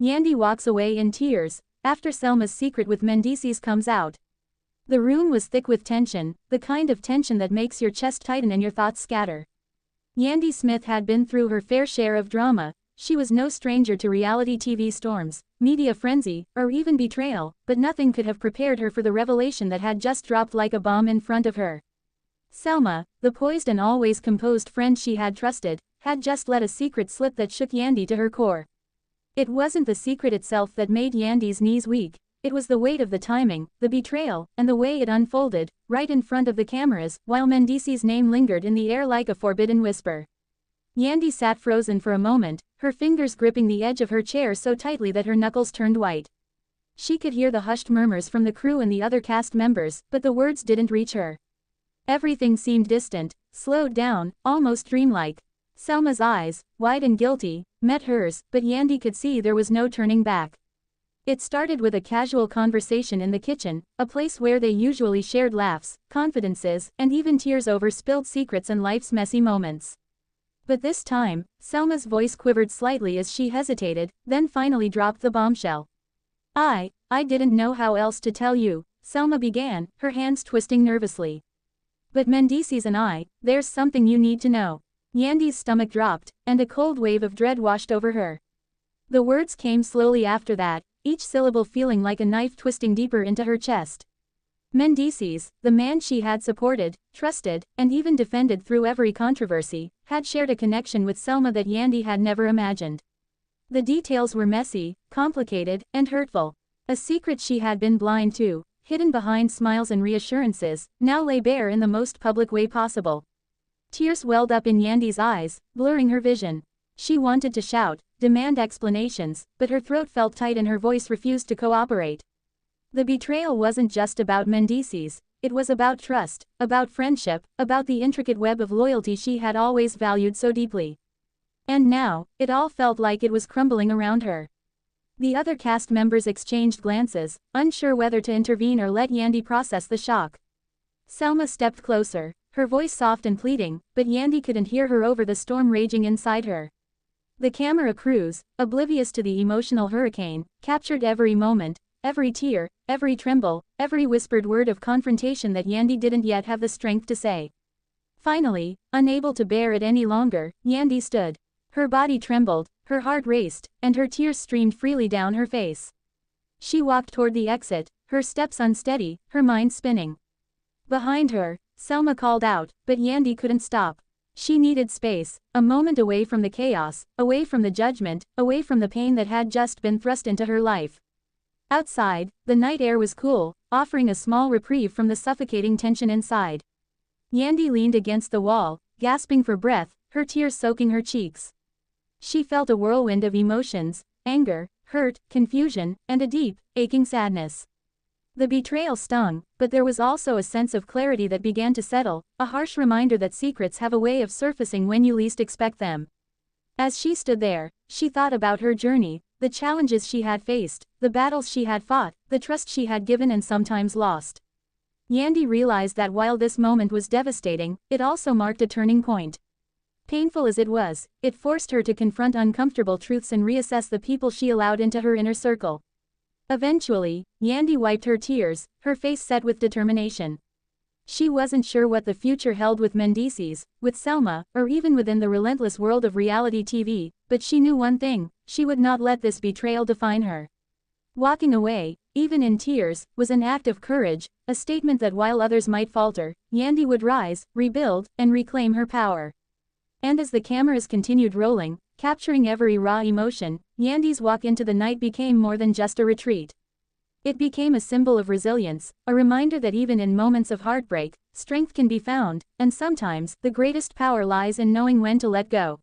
Yandy walks away in tears, after Selma's secret with Mendeecees comes out. The room was thick with tension, the kind of tension that makes your chest tighten and your thoughts scatter. Yandy Smith had been through her fair share of drama. She was no stranger to reality TV storms, media frenzy, or even betrayal, but nothing could have prepared her for the revelation that had just dropped like a bomb in front of her. Selma, the poised and always composed friend she had trusted, had just let a secret slip that shook Yandy to her core. It wasn't the secret itself that made Yandy's knees weak, it was the weight of the timing, the betrayal, and the way it unfolded, right in front of the cameras, while Mendeecees' name lingered in the air like a forbidden whisper. Yandy sat frozen for a moment, her fingers gripping the edge of her chair so tightly that her knuckles turned white. She could hear the hushed murmurs from the crew and the other cast members, but the words didn't reach her. Everything seemed distant, slowed down, almost dreamlike. Selma's eyes, wide and guilty, met hers, but Yandy could see there was no turning back. It started with a casual conversation in the kitchen, a place where they usually shared laughs, confidences, and even tears over spilled secrets and life's messy moments. But this time, Selma's voice quivered slightly as she hesitated, then finally dropped the bombshell. I didn't know how else to tell you, Selma began, her hands twisting nervously. But Mendeecees and there's something you need to know. Yandy's stomach dropped, and a cold wave of dread washed over her. The words came slowly after that, each syllable feeling like a knife twisting deeper into her chest. Mendeecees, the man she had supported, trusted, and even defended through every controversy, had shared a connection with Selma that Yandy had never imagined. The details were messy, complicated, and hurtful. A secret she had been blind to, hidden behind smiles and reassurances, now lay bare in the most public way possible. Tears welled up in Yandy's eyes, blurring her vision. She wanted to shout, demand explanations, but her throat felt tight and her voice refused to cooperate. The betrayal wasn't just about Mendeecees, it was about trust, about friendship, about the intricate web of loyalty she had always valued so deeply. And now, it all felt like it was crumbling around her. The other cast members exchanged glances, unsure whether to intervene or let Yandy process the shock. Selma stepped closer, her voice soft and pleading, but Yandy couldn't hear her over the storm raging inside her. The camera crews, oblivious to the emotional hurricane, captured every moment, every tear, every tremble, every whispered word of confrontation that Yandy didn't yet have the strength to say. Finally, unable to bear it any longer, Yandy stood. Her body trembled, her heart raced, and her tears streamed freely down her face. She walked toward the exit, her steps unsteady, her mind spinning. Behind her, Selma called out, but Yandy couldn't stop. She needed space, a moment away from the chaos, away from the judgment, away from the pain that had just been thrust into her life. Outside, the night air was cool, offering a small reprieve from the suffocating tension inside. Yandy leaned against the wall, gasping for breath, her tears soaking her cheeks. She felt a whirlwind of emotions, anger, hurt, confusion, and a deep, aching sadness. The betrayal stung, but there was also a sense of clarity that began to settle, a harsh reminder that secrets have a way of surfacing when you least expect them. As she stood there, she thought about her journey, the challenges she had faced, the battles she had fought, the trust she had given and sometimes lost. Yandy realized that while this moment was devastating, it also marked a turning point. Painful as it was, it forced her to confront uncomfortable truths and reassess the people she allowed into her inner circle. Eventually, Yandy wiped her tears, her face set with determination. She wasn't sure what the future held with Mendeecees, with Selma, or even within the relentless world of reality TV, but she knew one thing: she would not let this betrayal define her. Walking away, even in tears, was an act of courage, a statement that while others might falter, Yandy would rise, rebuild, and reclaim her power. And as the cameras continued rolling, capturing every raw emotion, Yandy's walk into the night became more than just a retreat. It became a symbol of resilience, a reminder that even in moments of heartbreak, strength can be found, and sometimes, the greatest power lies in knowing when to let go.